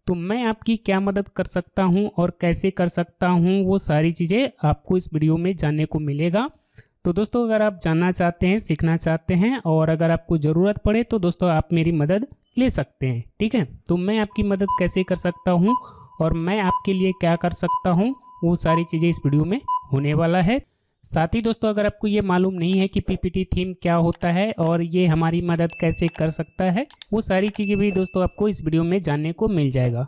तो मैं आपकी क्या मदद कर सकता हूं और कैसे कर सकता हूं, वो सारी चीज़ें आपको इस वीडियो में जानने को मिलेगा। तो दोस्तों अगर आप जानना चाहते हैं, सीखना चाहते हैं और अगर आपको ज़रूरत पड़े तो दोस्तों आप मेरी मदद ले सकते हैं। ठीक है, तो मैं आपकी मदद कैसे कर सकता हूं और मैं आपके लिए क्या कर सकता हूं, वो सारी चीज़ें इस वीडियो में होने वाला है। साथ ही दोस्तों अगर आपको ये मालूम नहीं है कि पीपीटी थीम क्या होता है और ये हमारी मदद कैसे कर सकता है, वो सारी चीज़ें भी दोस्तों आपको इस वीडियो में जानने को मिल जाएगा।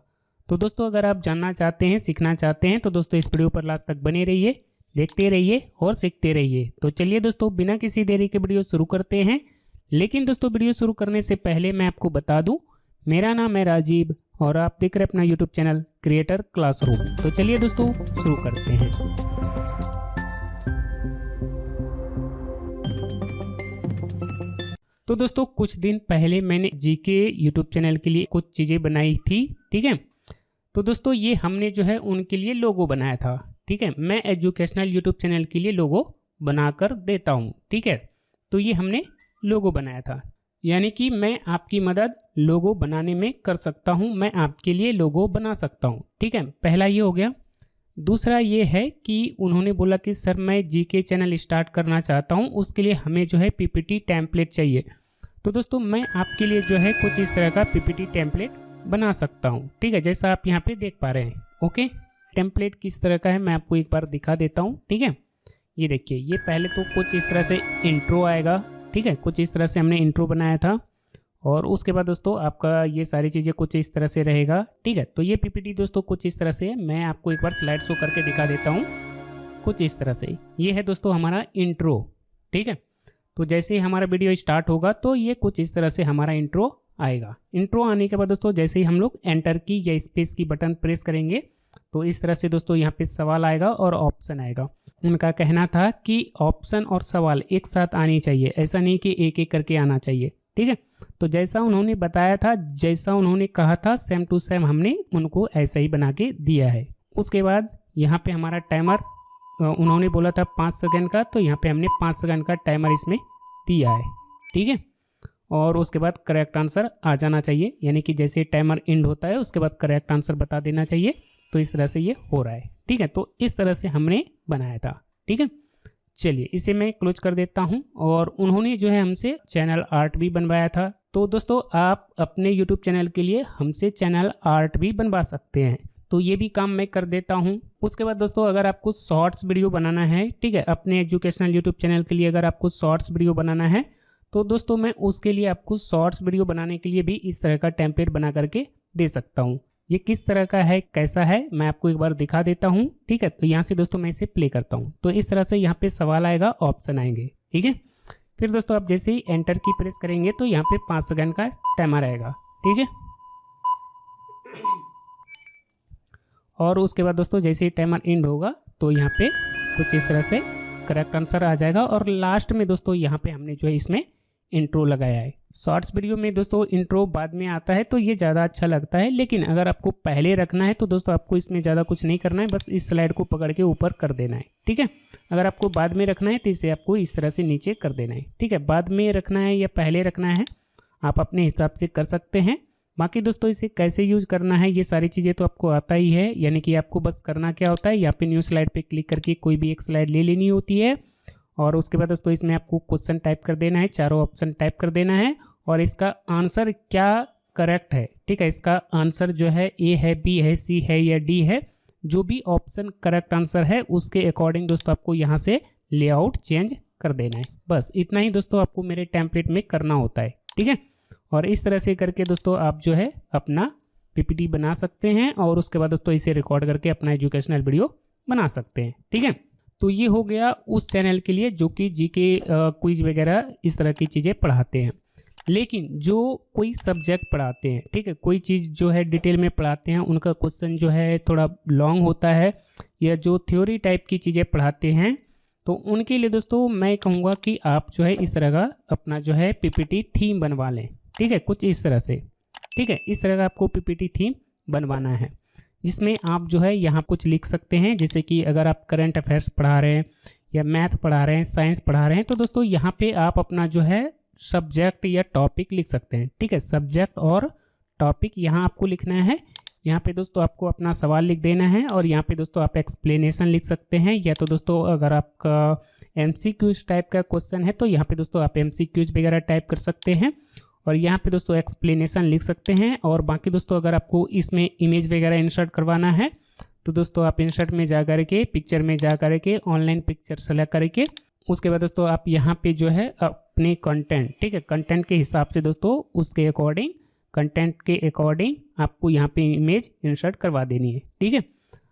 तो दोस्तों अगर आप जानना चाहते हैं, सीखना चाहते हैं तो दोस्तों इस वीडियो पर लास्ट तक बने रहिए, देखते रहिए और सीखते रहिए। तो चलिए दोस्तों बिना किसी देरी के वीडियो शुरू करते हैं। लेकिन दोस्तों वीडियो शुरू करने से पहले मैं आपको बता दूं, मेरा नाम है राजीव और आप देख रहे हैं अपना यूट्यूब चैनल क्रिएटर क्लासरूम। तो चलिए दोस्तों शुरू करते हैं। तो दोस्तों कुछ दिन पहले मैंने जीके यूट्यूब चैनल के लिए कुछ चीज़ें बनाई थी। ठीक है, तो दोस्तों ये हमने जो है उनके लिए लोगो बनाया था। ठीक है, मैं एजुकेशनल यूट्यूब चैनल के लिए लोगो बनाकर देता हूँ। ठीक है, तो ये हमने लोगो बनाया था, यानी कि मैं आपकी मदद लोगो बनाने में कर सकता हूँ, मैं आपके लिए लोगो बना सकता हूँ। ठीक है, पहला ये हो गया। दूसरा ये है कि उन्होंने बोला कि सर मैं जीके चैनल स्टार्ट करना चाहता हूँ, उसके लिए हमें जो है पीपीटी टेम्पलेट चाहिए। तो दोस्तों मैं आपके लिए जो है कुछ इस तरह का पीपीटी टेम्पलेट बना सकता हूँ। ठीक है, जैसा आप यहाँ पे देख पा रहे हैं। ओके, टेम्पलेट किस तरह का है मैं आपको एक बार दिखा देता हूँ। ठीक है, ये देखिए, ये पहले तो कुछ इस तरह से इंट्रो आएगा। ठीक है, कुछ इस तरह से हमने इंट्रो बनाया था और उसके बाद दोस्तों आपका ये सारी चीज़ें कुछ इस तरह से रहेगा। ठीक है, तो ये पीपीटी दोस्तों कुछ इस तरह से, मैं आपको एक बार स्लाइड शो करके दिखा देता हूँ। कुछ इस तरह से ये है दोस्तों हमारा इंट्रो। ठीक है, तो जैसे ही हमारा वीडियो स्टार्ट होगा तो ये कुछ इस तरह से हमारा इंट्रो आएगा। इंट्रो आने के बाद दोस्तों जैसे ही हम लोग एंटर की या स्पेस की बटन प्रेस करेंगे तो इस तरह से दोस्तों यहाँ पे सवाल आएगा और ऑप्शन आएगा। उनका कहना था कि ऑप्शन और सवाल एक साथ आनी चाहिए, ऐसा नहीं कि एक एक करके आना चाहिए। ठीक है, तो जैसा उन्होंने बताया था, जैसा उन्होंने कहा था, सेम टू सेम हमने उनको ऐसा ही बना के दिया है। उसके बाद यहाँ पे हमारा टाइमर, उन्होंने बोला था 5 सेकंड का, तो यहाँ पे हमने 5 सेकंड का टाइमर इसमें दिया है। ठीक है, और उसके बाद करेक्ट आंसर आ जाना चाहिए, यानी कि जैसे टाइमर एंड होता है उसके बाद करेक्ट आंसर बता देना चाहिए। तो इस तरह से ये हो रहा है। ठीक है, तो इस तरह से हमने बनाया था। ठीक है, चलिए इसे मैं क्लोज कर देता हूं। और उन्होंने जो है हमसे चैनल आर्ट भी बनवाया था। तो दोस्तों आप अपने यूट्यूब चैनल के लिए हमसे चैनल आर्ट भी बनवा सकते हैं, तो ये भी काम मैं कर देता हूं। उसके बाद दोस्तों अगर आपको शॉर्ट्स वीडियो बनाना है, ठीक है, अपने एजुकेशनल यूट्यूब चैनल के लिए अगर आपको शॉर्ट्स वीडियो बनाना है तो दोस्तों मैं उसके लिए आपको शॉर्ट्स वीडियो बनाने के लिए भी इस तरह का टेम्पलेट बना करके दे सकता हूँ। ये किस तरह का है, कैसा है, मैं आपको एक बार दिखा देता हूँ। ठीक है, तो यहाँ से दोस्तों मैं इसे प्ले करता हूँ। तो इस तरह से यहाँ पे सवाल आएगा, ऑप्शन आएंगे। ठीक है, फिर दोस्तों आप जैसे ही एंटर की प्रेस करेंगे तो यहाँ पे 5 सेकंड का टाइमर आएगा। ठीक है, और उसके बाद दोस्तों जैसे ही टाइमर एंड होगा तो यहाँ पे कुछ इस तरह से करेक्ट आंसर आ जाएगा। और लास्ट में दोस्तों यहाँ पे हमने जो है इसमें इंट्रो लगाया है। शॉर्ट्स वीडियो में दोस्तों इंट्रो बाद में आता है तो ये ज़्यादा अच्छा लगता है, लेकिन अगर आपको पहले रखना है तो दोस्तों आपको इसमें ज़्यादा कुछ नहीं करना है, बस इस स्लाइड को पकड़ के ऊपर कर देना है। ठीक है, अगर आपको बाद में रखना है तो इसे आपको इस तरह से नीचे कर देना है। ठीक है, बाद में रखना है या पहले रखना है आप अपने हिसाब से कर सकते हैं। बाकी दोस्तों इसे कैसे यूज करना है ये सारी चीज़ें तो आपको आता ही है, यानी कि आपको बस करना क्या होता है, यहाँ पे न्यू स्लाइड पे क्लिक करके कोई भी एक स्लाइड ले लेनी होती है और उसके बाद दोस्तों इसमें आपको क्वेश्चन टाइप कर देना है, चारों ऑप्शन टाइप कर देना है और इसका आंसर क्या करेक्ट है। ठीक है, इसका आंसर जो है ए है, बी है, सी है या डी है, जो भी ऑप्शन करेक्ट आंसर है उसके अकॉर्डिंग दोस्तों आपको यहाँ से लेआउट चेंज कर देना है। बस इतना ही दोस्तों आपको मेरे टेम्पलेट में करना होता है। ठीक है, और इस तरह से करके दोस्तों आप जो है अपना पीपीटी बना सकते हैं और उसके बाद दोस्तों इसे रिकॉर्ड करके अपना एजुकेशनल वीडियो बना सकते हैं। ठीक है, तो ये हो गया उस चैनल के लिए जो कि जीके क्विज वगैरह इस तरह की चीज़ें पढ़ाते हैं। लेकिन जो कोई सब्जेक्ट पढ़ाते हैं, ठीक है, कोई चीज़ जो है डिटेल में पढ़ाते हैं, उनका क्वेश्चन जो है थोड़ा लॉन्ग होता है या जो थ्योरी टाइप की चीज़ें पढ़ाते हैं, तो उनके लिए दोस्तों मैं कहूँगा कि आप जो है इस तरह का अपना जो है पीपीटी थीम बनवा लें। ठीक है, कुछ इस तरह से। ठीक है, इस तरह का आपको पीपीटी थीम बनवाना है जिसमें आप जो है यहाँ कुछ लिख सकते हैं, जैसे कि अगर आप करंट अफेयर्स पढ़ा रहे हैं या मैथ पढ़ा रहे हैं, साइंस पढ़ा रहे हैं, तो दोस्तों यहाँ पे आप अपना जो है सब्जेक्ट या टॉपिक लिख सकते हैं। ठीक है, सब्जेक्ट और टॉपिक यहाँ आपको लिखना है यहाँ पे दोस्तों आपको अपना सवाल लिख देना है और यहाँ पे दोस्तों आप एक्सप्लेनेशन लिख सकते हैं, या तो दोस्तों अगर आपका MCQs टाइप का क्वेश्चन है तो यहाँ पे दोस्तों आप MCQs वगैरह टाइप कर सकते हैं और यहाँ पे दोस्तों एक्सप्लेनेशन लिख सकते हैं। और बाकी दोस्तों अगर आपको इसमें इमेज वगैरह इंसर्ट करवाना है तो दोस्तों आप इंसर्ट में जा करके पिक्चर में जा करके ऑनलाइन पिक्चर सेलेक्ट करके उसके बाद दोस्तों आप यहाँ पे जो है अपने कंटेंट, ठीक है, कंटेंट के हिसाब से दोस्तों उसके अकॉर्डिंग, कंटेंट के अकॉर्डिंग आपको यहाँ पे इमेज इंसर्ट करवा देनी है, ठीक है।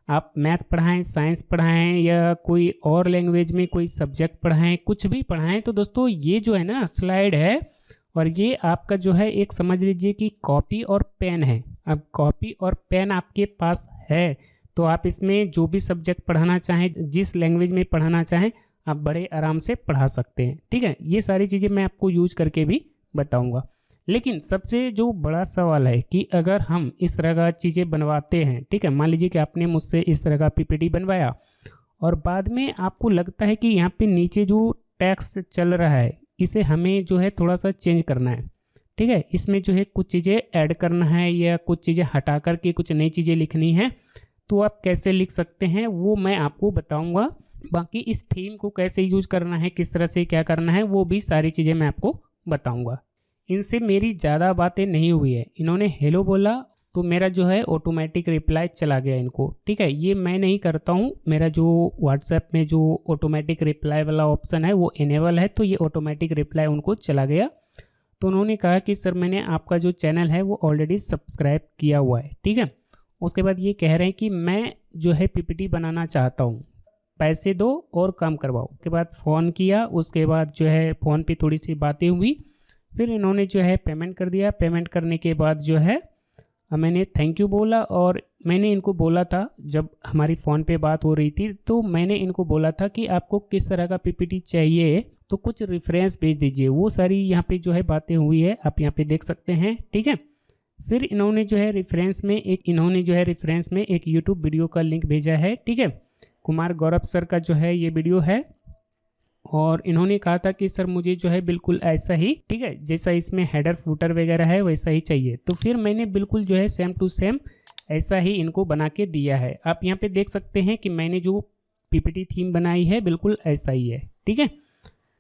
आप मैथ पढ़ाएं, साइंस पढ़ाएं या कोई और लैंग्वेज में कोई सब्जेक्ट पढ़ाएं, कुछ भी पढ़ाएं, तो दोस्तों ये जो है ना स्लाइड है और ये आपका जो है एक समझ लीजिए कि कॉपी और पेन है। अब कॉपी और पेन आपके पास है तो आप इसमें जो भी सब्जेक्ट पढ़ाना चाहें, जिस लैंग्वेज में पढ़ाना चाहें, आप बड़े आराम से पढ़ा सकते हैं, ठीक है। ये सारी चीज़ें मैं आपको यूज करके भी बताऊंगा। लेकिन सबसे जो बड़ा सवाल है कि अगर हम इस तरह का चीज़ें बनवाते हैं, ठीक है, मान लीजिए कि आपने मुझसे इस तरह का PPT बनवाया और बाद में आपको लगता है कि यहाँ पे नीचे जो टेक्स्ट चल रहा है इसे हमें जो है थोड़ा सा चेंज करना है, ठीक है, इसमें जो है कुछ चीज़ें ऐड करना है या कुछ चीज़ें हटा करके कुछ नई चीज़ें लिखनी है, तो आप कैसे लिख सकते हैं वो मैं आपको बताऊंगा। बाकी इस थीम को कैसे यूज करना है, किस तरह से क्या करना है, वो भी सारी चीज़ें मैं आपको बताऊंगा। इनसे मेरी ज़्यादा बातें नहीं हुई है, इन्होंने हेलो बोला तो मेरा जो है ऑटोमेटिक रिप्लाई चला गया इनको, ठीक है। ये मैं नहीं करता हूँ, मेरा जो व्हाट्सएप में जो ऑटोमेटिक रिप्लाई वाला ऑप्शन है वो इनेबल है, तो ये ऑटोमेटिक रिप्लाई उनको चला गया। तो उन्होंने कहा कि सर मैंने आपका जो चैनल है वो ऑलरेडी सब्सक्राइब किया हुआ है, ठीक है। उसके बाद ये कह रहे हैं कि मैं जो है PPT बनाना चाहता हूँ, पैसे दो और काम करवाओ। उसके बाद फ़ोन किया, उसके बाद जो है फ़ोन पे थोड़ी सी बातें हुई, फिर इन्होंने जो है पेमेंट कर दिया। पेमेंट करने के बाद जो है मैंने थैंक यू बोला और मैंने इनको बोला था, जब हमारी फ़ोन पे बात हो रही थी तो मैंने इनको बोला था कि आपको किस तरह का PPT चाहिए तो कुछ रेफरेंस भेज दीजिए। वो सारी यहाँ पे जो है बातें हुई है, आप यहाँ पे देख सकते हैं, ठीक है। फिर इन्होंने जो है रेफरेंस में एक यूट्यूब वीडियो का लिंक भेजा है, ठीक है। कुमार गौरव सर का जो है ये वीडियो है और इन्होंने कहा था कि सर मुझे जो है बिल्कुल ऐसा ही, ठीक है, जैसा इसमें हेडर फुटर वगैरह है वैसा ही चाहिए। तो फिर मैंने बिल्कुल जो है सेम टू सेम ऐसा ही इनको बना के दिया है। आप यहाँ पे देख सकते हैं कि मैंने जो PPT थीम बनाई है बिल्कुल ऐसा ही है, ठीक है।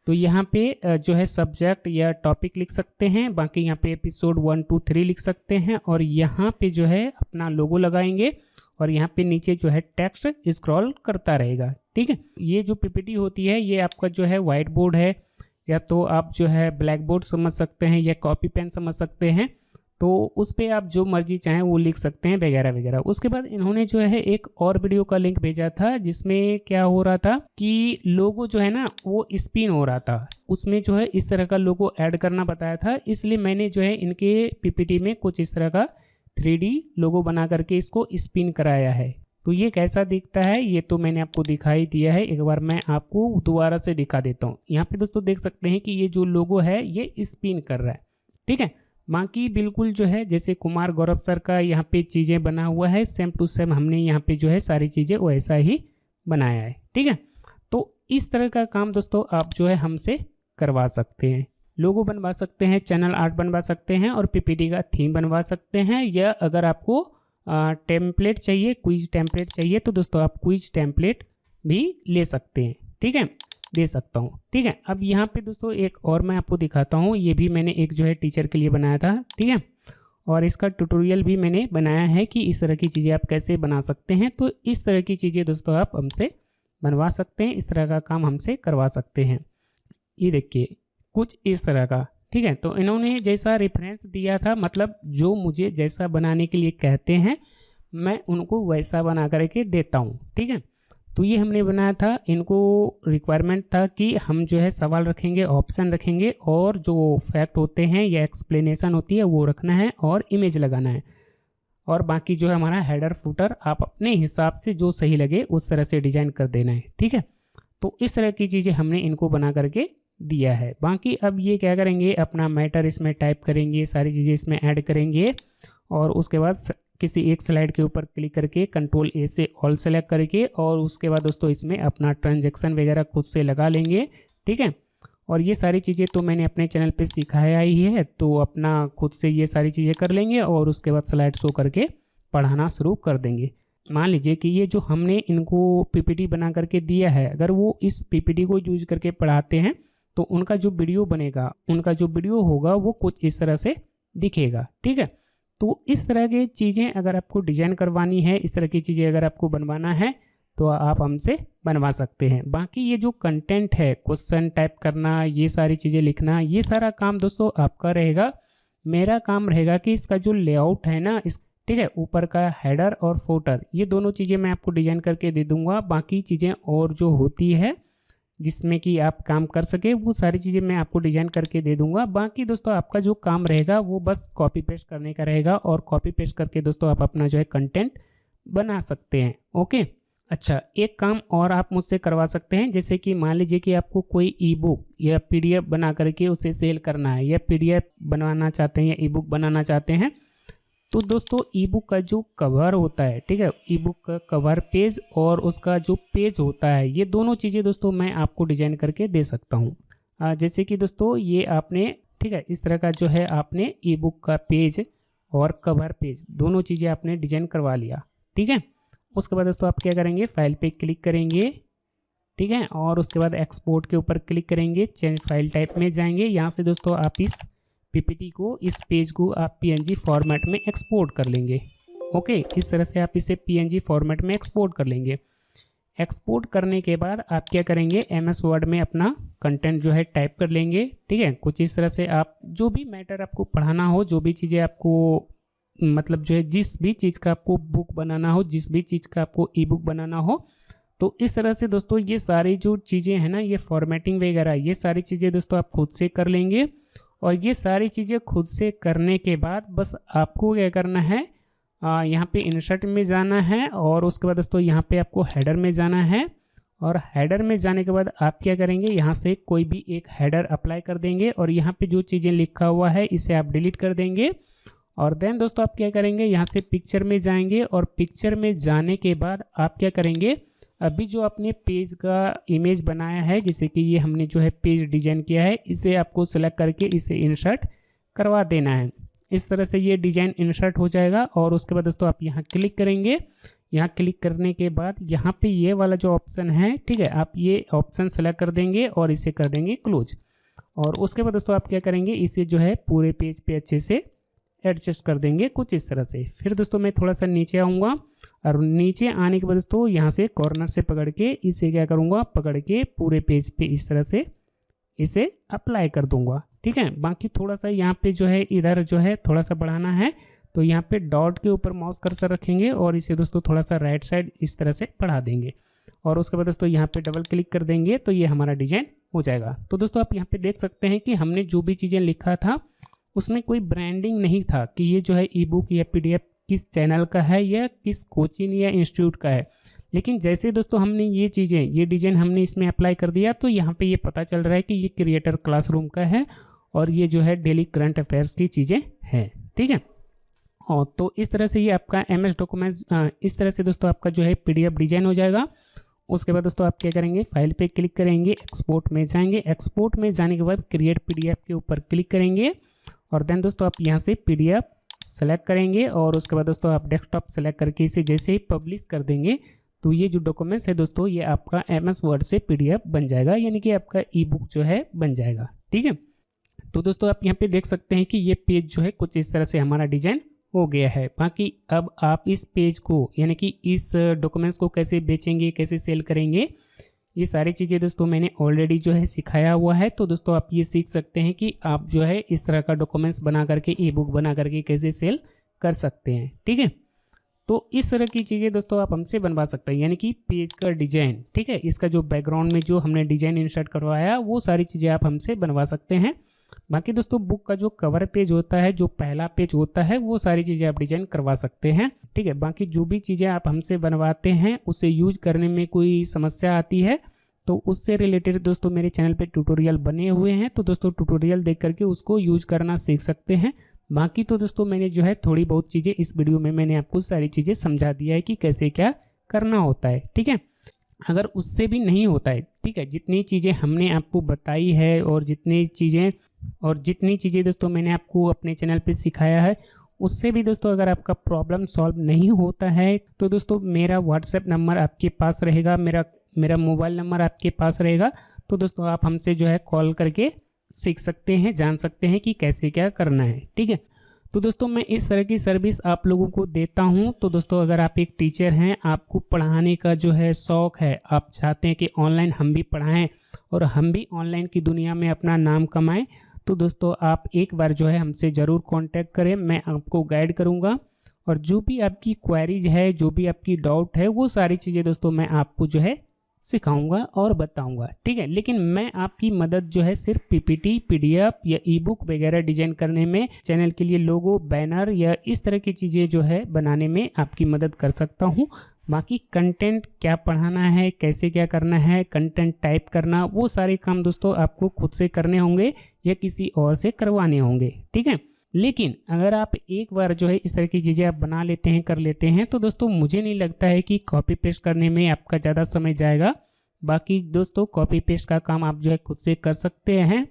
तो यहाँ पे जो है सब्जेक्ट या टॉपिक लिख सकते हैं, बाकी यहाँ पे एपिसोड 1, 2, 3 लिख सकते हैं और यहाँ पे जो है अपना लोगो लगाएंगे और यहाँ पे नीचे जो है टेक्स्ट स्क्रॉल करता रहेगा, ठीक है। ये जो PPT होती है ये आपका जो है वाइट बोर्ड है, या तो आप जो है ब्लैक बोर्ड समझ सकते हैं या कॉपी पेन समझ सकते हैं, तो उस पर आप जो मर्जी चाहें वो लिख सकते हैं वगैरह वगैरह। उसके बाद इन्होंने जो है एक और वीडियो का लिंक भेजा था जिसमें क्या हो रहा था कि लोगो जो है ना वो स्पिन हो रहा था, उसमें जो है इस तरह का लोगो ऐड करना बताया था। इसलिए मैंने जो है इनके PPT में कुछ इस तरह का 3D लोगो बना करके इसको स्पिन कराया है। तो ये कैसा दिखता है ये तो मैंने आपको दिखाई दिया है, एक बार मैं आपको दोबारा से दिखा देता हूँ। यहाँ पे दोस्तों देख सकते हैं कि ये जो लोगो है ये स्पिन कर रहा है, ठीक है। बाकी बिल्कुल जो है जैसे कुमार गौरव सर का यहाँ पे चीज़ें बना हुआ है सेम टू सेम हमने यहाँ पे जो है सारी चीज़ें वैसा ही बनाया है, ठीक है। तो इस तरह का काम दोस्तों आप जो है हमसे करवा सकते हैं, लोगो बनवा सकते हैं, चैनल आर्ट बनवा सकते हैं और PPT का थीम बनवा सकते हैं। या अगर आपको टेम्पलेट चाहिए, क्विज टेम्पलेट चाहिए तो दोस्तों आप क्विज टेम्पलेट भी ले सकते हैं, ठीक है, दे सकता हूँ, ठीक है। अब यहाँ पे दोस्तों एक और मैं आपको दिखाता हूँ, ये भी मैंने एक जो है टीचर के लिए बनाया था, ठीक है, और इसका ट्यूटोरियल भी मैंने बनाया है कि इस तरह की चीज़ें आप कैसे बना सकते हैं। तो इस तरह की चीज़ें दोस्तों आप हमसे बनवा सकते हैं, इस तरह का काम हमसे करवा सकते हैं। ये देखिए कुछ इस तरह का, ठीक है। तो इन्होंने जैसा रेफरेंस दिया था, मतलब जो मुझे जैसा बनाने के लिए कहते हैं मैं उनको वैसा बना करके देता हूँ, ठीक है। तो ये हमने बनाया था, इनको रिक्वायरमेंट था कि हम जो है सवाल रखेंगे, ऑप्शन रखेंगे और जो फैक्ट होते हैं या एक्सप्लेनेशन होती है वो रखना है और इमेज लगाना है, और बाकी जो है हमारा हेडर फुटर आप अपने हिसाब से जो सही लगे उस तरह से डिजाइन कर देना है, ठीक है। तो इस तरह की चीज़ें हमने इनको बना करके दिया है। बाकी अब ये क्या करेंगे, अपना मैटर इसमें टाइप करेंगे, सारी चीज़ें इसमें ऐड करेंगे और उसके बाद किसी एक स्लाइड के ऊपर क्लिक करके कंट्रोल A से ऑल सेलेक्ट करके और उसके बाद दोस्तों इसमें अपना ट्रांजैक्शन वगैरह खुद से लगा लेंगे, ठीक है। और ये सारी चीज़ें तो मैंने अपने चैनल पे सिखाया ही है, तो अपना खुद से ये सारी चीज़ें कर लेंगे और उसके बाद स्लाइड शो करके पढ़ाना शुरू कर देंगे। मान लीजिए कि ये जो हमने इनको पीपीटी बना करके दिया है, अगर वो इस पीपीटी को यूज करके पढ़ाते हैं तो उनका जो वीडियो बनेगा, उनका जो वीडियो होगा वो कुछ इस तरह से दिखेगा। ठीक है, तो इस तरह की चीज़ें अगर आपको डिजाइन करवानी है, इस तरह की चीज़ें अगर आपको बनवाना है तो आप हमसे बनवा सकते हैं। बाकी ये जो कंटेंट है, क्वेश्चन टाइप करना, ये सारी चीज़ें लिखना, ये सारा काम दोस्तों आपका रहेगा। मेरा काम रहेगा कि इसका जो लेआउट है ना, इस ठीक है, ऊपर का हेडर और फुटर, ये दोनों चीज़ें मैं आपको डिजाइन करके दे दूंगा। बाकी चीज़ें और जो होती है जिसमें कि आप काम कर सके, वो सारी चीज़ें मैं आपको डिजाइन करके दे दूंगा। बाकी दोस्तों आपका जो काम रहेगा वो बस कॉपी पेस्ट करने का रहेगा, और कॉपी पेस्ट करके दोस्तों आप अपना जो है कंटेंट बना सकते हैं। ओके, अच्छा, एक काम और आप मुझसे करवा सकते हैं, जैसे कि मान लीजिए कि आपको कोई ई बुक या पीडीएफ बना करके उसे सेल करना है, या पीडीएफ बनवाना चाहते हैं या ई बुक बनाना चाहते हैं, तो दोस्तों ई बुक का जो कवर होता है, ठीक है, ई बुक का कवर पेज और उसका जो पेज होता है, ये दोनों चीज़ें दोस्तों मैं आपको डिजाइन करके दे सकता हूँ। जैसे कि दोस्तों ये आपने, ठीक है, इस तरह का जो है आपने ई बुक का पेज और कवर पेज दोनों चीज़ें आपने डिजाइन करवा लिया। ठीक है, उसके बाद दोस्तों आप क्या करेंगे, फाइल पे क्लिक करेंगे, ठीक है, और उसके बाद एक्सपोर्ट के ऊपर क्लिक करेंगे, चेंज फाइल टाइप में जाएंगे। यहाँ से दोस्तों आप इस पीपीटी को, इस पेज को आप पीएनजी फॉर्मेट में एक्सपोर्ट कर लेंगे। ओके, इस तरह से आप इसे पीएनजी फॉर्मेट में एक्सपोर्ट कर लेंगे। एक्सपोर्ट करने के बाद आप क्या करेंगे, एमएस वर्ड में अपना कंटेंट जो है टाइप कर लेंगे। ठीक है, कुछ इस तरह से आप जो भी मैटर आपको पढ़ाना हो, जो भी चीज़ें आपको मतलब जो है जिस भी चीज़ का आपको बुक बनाना हो, जिस भी चीज़ का आपको ई बुक बनाना हो, तो इस तरह से दोस्तों ये सारी जो चीज़ें हैं ना, ये फॉर्मेटिंग वगैरह, ये सारी चीज़ें दोस्तों आप खुद से कर लेंगे। और ये सारी चीज़ें खुद से करने के बाद बस आपको क्या करना है, यहाँ पे इंसर्ट में जाना है, और उसके बाद दोस्तों यहाँ पे आपको हेडर में जाना है, और हेडर में जाने के बाद आप क्या करेंगे, यहाँ से कोई भी एक हेडर अप्लाई कर देंगे, और यहाँ पे जो चीज़ें लिखा हुआ है इसे आप डिलीट कर देंगे। और देन दोस्तों आप क्या करेंगे, यहाँ से पिक्चर में जाएंगे, और पिक्चर में जाने के बाद आप क्या करेंगे, अभी जो आपने पेज का इमेज बनाया है, जैसे कि ये हमने जो है पेज डिजाइन किया है, इसे आपको सेलेक्ट करके इसे इंसर्ट करवा देना है। इस तरह से ये डिजाइन इंसर्ट हो जाएगा। और उसके बाद दोस्तों आप यहाँ क्लिक करेंगे। यहाँ क्लिक करने के बाद यहाँ पे ये वाला जो ऑप्शन है, ठीक है, आप ये ऑप्शन सेलेक्ट कर देंगे और इसे कर देंगे क्लोज। और उसके बाद दोस्तों आप क्या करेंगे, इसे जो है पूरे पेज पे अच्छे से एडजस्ट कर देंगे कुछ इस तरह से। फिर दोस्तों मैं थोड़ा सा नीचे आऊँगा, और नीचे आने के बाद दोस्तों यहाँ से कॉर्नर से पकड़ के इसे क्या करूँगा, पकड़ के पूरे पेज पे इस तरह से इसे अप्लाई कर दूंगा। ठीक है, बाकी थोड़ा सा यहाँ पे जो है इधर जो है थोड़ा सा बढ़ाना है, तो यहाँ पे डॉट के ऊपर माउस कर्सर रखेंगे और इसे दोस्तों थोड़ा सा राइट साइड इस तरह से बढ़ा देंगे। और उसके बाद दोस्तों यहाँ पे डबल क्लिक कर देंगे तो ये हमारा डिजाइन हो जाएगा। तो दोस्तों आप यहाँ पे देख सकते हैं कि हमने जो भी चीज़ें लिखा था उसमें कोई ब्रांडिंग नहीं था कि ये जो है ई बुक या पीडीएफ किस चैनल का है या किस कोचिंग या इंस्टीट्यूट का है। लेकिन जैसे दोस्तों हमने ये चीज़ें, ये डिजाइन हमने इसमें अप्लाई कर दिया तो यहाँ पे ये पता चल रहा है कि ये क्रिएटर क्लासरूम का है और ये जो है डेली करंट अफेयर्स की चीज़ें हैं। ठीक है, और तो इस तरह से ये आपका एमएस डॉक्यूमेंट्स, इस तरह से दोस्तों आपका जो है पीडीएफ डिजाइन हो जाएगा। उसके बाद दोस्तों आप क्या करेंगे, फाइल पे क्लिक करेंगे, एक्सपोर्ट में जाएंगे, एक्सपोर्ट में जाने के बाद क्रिएट पीडीएफ के ऊपर क्लिक करेंगे और देन दोस्तों आप यहाँ से पीडीएफ सेलेक्ट करेंगे और उसके बाद दोस्तों आप डेस्कटॉप सेलेक्ट करके इसे जैसे ही पब्लिश कर देंगे तो ये जो डॉक्यूमेंट्स है दोस्तों ये आपका एमएस वर्ड से पीडीएफ बन जाएगा, यानी कि आपका ई बुक जो है बन जाएगा। ठीक है, तो दोस्तों आप यहाँ पे देख सकते हैं कि ये पेज जो है कुछ इस तरह से हमारा डिजाइन हो गया है। बाकी अब आप इस पेज को यानी कि इस डॉक्यूमेंट्स को कैसे बेचेंगे, कैसे सेल करेंगे, ये सारी चीज़ें दोस्तों मैंने ऑलरेडी जो है सिखाया हुआ है। तो दोस्तों आप ये सीख सकते हैं कि आप जो है इस तरह का डॉक्यूमेंट्स बना करके, ई बुक बना करके कैसे सेल कर सकते हैं। ठीक है, तो इस तरह की चीज़ें दोस्तों आप हमसे बनवा सकते हैं, यानी कि पेज का डिजाइन, ठीक है, इसका जो बैकग्राउंड में जो हमने डिजाइन इंसर्ट करवाया वो सारी चीज़ें आप हमसे बनवा सकते हैं। बाकी दोस्तों बुक का जो कवर पेज होता है, जो पहला पेज होता है, वो सारी चीज़ें आप डिजाइन करवा सकते हैं। ठीक है, बाकी जो भी चीज़ें आप हमसे बनवाते हैं उसे यूज करने में कोई समस्या आती है तो उससे रिलेटेड दोस्तों मेरे चैनल पे ट्यूटोरियल बने हुए हैं, तो दोस्तों ट्यूटोरियल देख करके उसको यूज करना सीख सकते हैं। बाकी तो दोस्तों मैंने जो है थोड़ी बहुत चीज़ें इस वीडियो में मैंने आपको सारी चीज़ें समझा दिया है कि कैसे क्या करना होता है। ठीक है, अगर उससे भी नहीं होता है, ठीक है, जितनी चीज़ें हमने आपको बताई है और जितनी चीज़ें दोस्तों मैंने आपको अपने चैनल पे सिखाया है उससे भी दोस्तों अगर आपका प्रॉब्लम सॉल्व नहीं होता है तो दोस्तों मेरा व्हाट्सएप नंबर आपके पास रहेगा, मेरा मोबाइल नंबर आपके पास रहेगा। तो दोस्तों आप हमसे जो है कॉल करके सीख सकते हैं, जान सकते हैं कि कैसे क्या करना है, ठीक है। तो दोस्तों मैं इस तरह की सर्विस आप लोगों को देता हूं। तो दोस्तों अगर आप एक टीचर हैं, आपको पढ़ाने का जो है शौक़ है, आप चाहते हैं कि ऑनलाइन हम भी पढ़ाएं और हम भी ऑनलाइन की दुनिया में अपना नाम कमाएं, तो दोस्तों आप एक बार जो है हमसे ज़रूर कांटेक्ट करें। मैं आपको गाइड करूंगा और जो भी आपकी क्वेरीज है, जो भी आपकी डाउट है, वो सारी चीज़ें दोस्तों मैं आपको जो है सिखाऊंगा और बताऊंगा, ठीक है। लेकिन मैं आपकी मदद जो है सिर्फ पीपीटी, पीडीएफ या ई बुक वगैरह डिजाइन करने में, चैनल के लिए लोगो, बैनर या इस तरह की चीज़ें जो है बनाने में आपकी मदद कर सकता हूं। बाकी कंटेंट क्या पढ़ाना है, कैसे क्या करना है, कंटेंट टाइप करना, वो सारे काम दोस्तों आपको खुद से करने होंगे या किसी और से करवाने होंगे, ठीक है। लेकिन अगर आप एक बार जो है इस तरह की चीज़ें आप बना लेते हैं, कर लेते हैं, तो दोस्तों मुझे नहीं लगता है कि कॉपी पेस्ट करने में आपका ज़्यादा समय जाएगा। बाकी दोस्तों कॉपी पेस्ट का काम आप जो है खुद से कर सकते हैं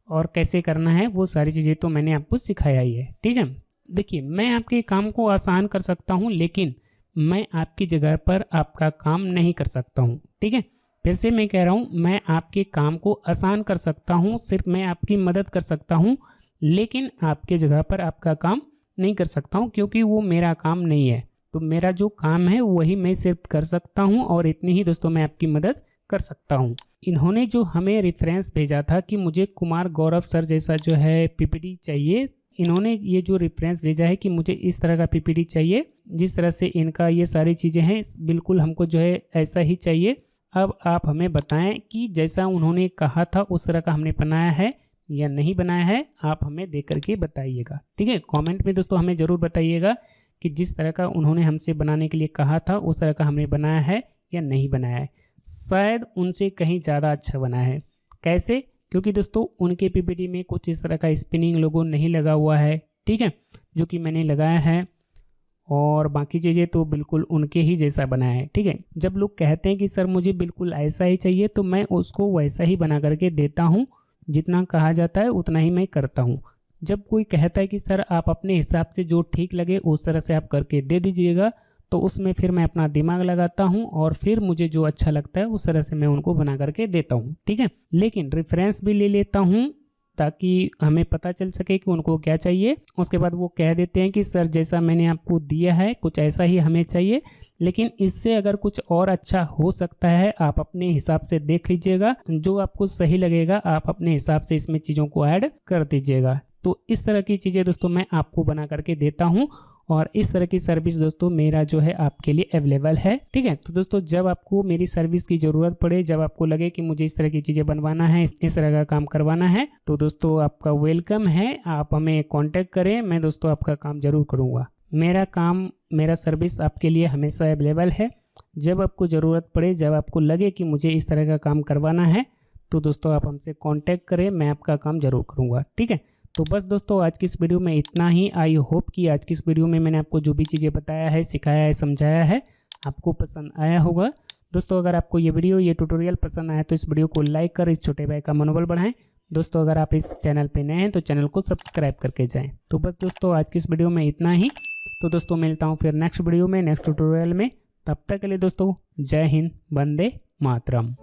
और कैसे करना है वो सारी चीज़ें तो मैंने आपको सिखाया ही है, ठीक है। देखिए मैं आपके काम को आसान कर सकता हूँ, लेकिन मैं आपकी जगह पर आपका काम नहीं कर सकता हूँ, ठीक है। फिर से मैं कह रहा हूँ, मैं आपके काम को आसान कर सकता हूँ, सिर्फ मैं आपकी मदद कर सकता हूँ, लेकिन आपके जगह पर आपका काम नहीं कर सकता हूँ, क्योंकि वो मेरा काम नहीं है। तो मेरा जो काम है वही मैं सिर्फ कर सकता हूँ और इतनी ही दोस्तों मैं आपकी मदद कर सकता हूँ। इन्होंने जो हमें रेफरेंस भेजा था कि मुझे कुमार गौरव सर जैसा जो है पीपीटी चाहिए, इन्होंने ये जो रेफरेंस भेजा है कि मुझे इस तरह का पीपीटी चाहिए, जिस तरह से इनका ये सारी चीज़ें हैं, बिल्कुल हमको जो है ऐसा ही चाहिए। अब आप हमें बताएं कि जैसा उन्होंने कहा था उस तरह का हमने बनाया है या नहीं बनाया है, आप हमें देख करके बताइएगा, ठीक है। कमेंट में दोस्तों हमें ज़रूर बताइएगा कि जिस तरह का उन्होंने हमसे बनाने के लिए कहा था उस तरह का हमने बनाया है या नहीं बनाया है। शायद उनसे कहीं ज़्यादा अच्छा बना है। कैसे? क्योंकि दोस्तों उनके पीपीटी में कुछ इस तरह का स्पिनिंग लोगो नहीं लगा हुआ है, ठीक है, जो कि मैंने लगाया है, और बाकी चीज़ें तो बिल्कुल उनके ही जैसा बनाया है, ठीक है। जब लोग कहते हैं कि सर मुझे बिल्कुल ऐसा ही चाहिए, तो मैं उसको वैसा ही बना करके देता हूँ, जितना कहा जाता है उतना ही मैं करता हूँ। जब कोई कहता है कि सर आप अपने हिसाब से जो ठीक लगे उस तरह से आप करके दे दीजिएगा, तो उसमें फिर मैं अपना दिमाग लगाता हूँ और फिर मुझे जो अच्छा लगता है उस तरह से मैं उनको बना करके देता हूँ, ठीक है। लेकिन रेफरेंस भी ले लेता हूँ ताकि हमें पता चल सके कि उनको क्या चाहिए। उसके बाद वो कह देते हैं कि सर जैसा मैंने आपको दिया है कुछ ऐसा ही हमें चाहिए, लेकिन इससे अगर कुछ और अच्छा हो सकता है आप अपने हिसाब से देख लीजिएगा, जो आपको सही लगेगा आप अपने हिसाब से इसमें चीज़ों को ऐड कर दीजिएगा। तो इस तरह की चीज़ें दोस्तों मैं आपको बना करके देता हूँ और इस तरह की सर्विस दोस्तों मेरा जो है आपके लिए अवेलेबल है, ठीक है। तो दोस्तों जब आपको मेरी सर्विस की ज़रूरत पड़े, जब आपको लगे कि मुझे इस तरह की चीज़ें बनवाना है, इस तरह का काम करवाना है, तो दोस्तों आपका वेलकम है, आप हमें कांटेक्ट करें, मैं दोस्तों आपका काम ज़रूर करूँगा। मेरा काम, मेरा सर्विस आपके लिए हमेशा अवेलेबल है। जब आपको ज़रूरत पड़े, जब आपको लगे कि मुझे इस तरह का काम करवाना है, तो दोस्तों आप हमसे कांटेक्ट करें, मैं आपका काम ज़रूर करूँगा, ठीक है। तो बस दोस्तों आज की इस वीडियो में इतना ही। आई होप कि आज की इस वीडियो में मैंने आपको जो भी चीज़ें बताया है, सिखाया है, समझाया है, आपको पसंद आया होगा। दोस्तों अगर आपको ये वीडियो, ये ट्यूटोरियल पसंद आया तो इस वीडियो को लाइक कर इस छोटे भाई का मनोबल बढ़ाएं। दोस्तों अगर आप इस चैनल पे नए हैं तो चैनल को सब्सक्राइब करके जाएं। तो बस दोस्तों आज की इस वीडियो में इतना ही। तो दोस्तों मिलता हूँ फिर नेक्स्ट वीडियो में, नेक्स्ट ट्यूटोरियल में। तब तक के लिए दोस्तों जय हिंद, वंदे मातरम।